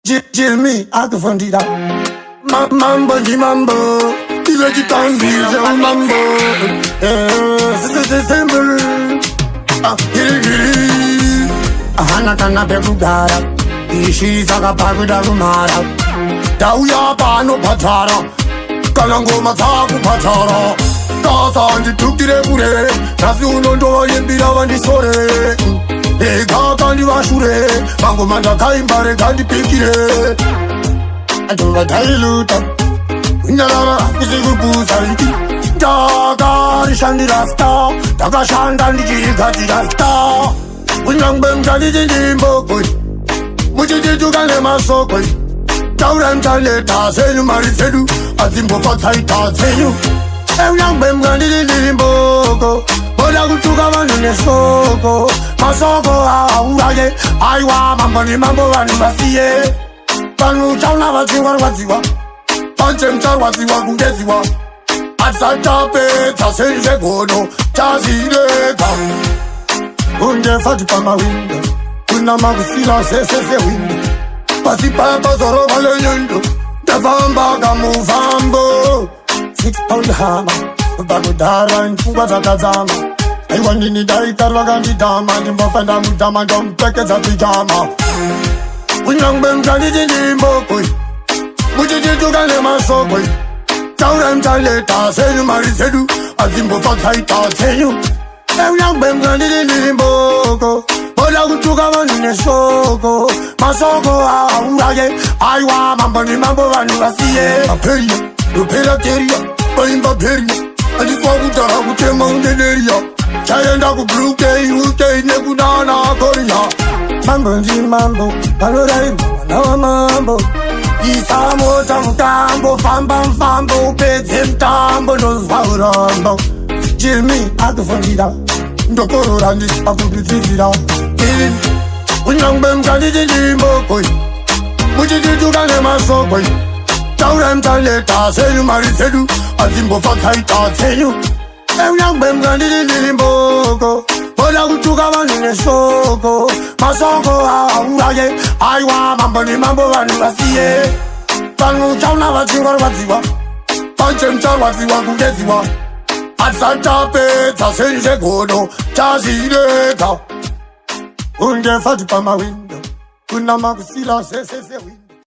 Jimmy, akufundira mambo ndi mambo ile chitangiza mambo simple hili ahana kana bekugara ishiza kapakuda kumara dauya pano patara kana ngoma dzakupatara kasa nditukire kure kasi unondoyimbira vandisore ega ndivashure mangoma ndakaimbare ngandipikire atovadhailuta kunyarara isikubuza iki ndakarishandira sta ndakashanda ndichirigadzira sta kunyangwe mtanditi ndimbogoi muchitituka nemasokoi taura mtaleta zenyu mari dzedu adzimbofatsaita dzenyu eunyangwe mtanditi ndimboko boda kutuka vanhu nesoko masoko auraye aiwa mambo nemambo vanhu vasiye vanhu tauna vadzingwa rwadziwa panje mtarwadziwa kungedziwa adzatapedza senzvegono tazirega undefati pamawindo kuna makusira zese zewindo pasi papazorova lenyundo ndafamba kamufambo 6 pound hama pakudhara mpfungwa dzakadzama aiwa ndini daikarwa kandidhama ndimbofenda mudhama ndompfekedza pijama kunyangwe mtanditi ndimbokoi muchitituka nemasokoi taura mtaleta zenyu mari dzedu adzimbofatsaita dzenyu eunyangwe mtanditi ndimboko boda kutuka vanhu nesoko masoko auraye aiwa mambo nemambo vanhu vasiye aperiya operateria oimba peria andiswa kutara kutema uneneriya chaenda kubruke uk nekunana korea mambo ndi mambo panorairwa mwana wa mambo isa mota mutambo famba mfambo upedze mutambo ndozwa urambo Jimmy akufundira ndokorora ndisipakudzidzira kunyangwe mtanditi ndimbokoi muchitituka nemasokoi taura mtaleta zenyu mari dzedu adzimbofatsaita dzenyu eunyangwe mtanditi ndimboko boda kutuka vanhu nesoko masoko auraye aiwa mambo nemambo vanhu vasiye vanhu tauna vadzingwa rwadziwa panje mtarwadziwa kungedziwa adzatapedza senzvegono tazirega undefati pamawindo kuna makusira zese zewindo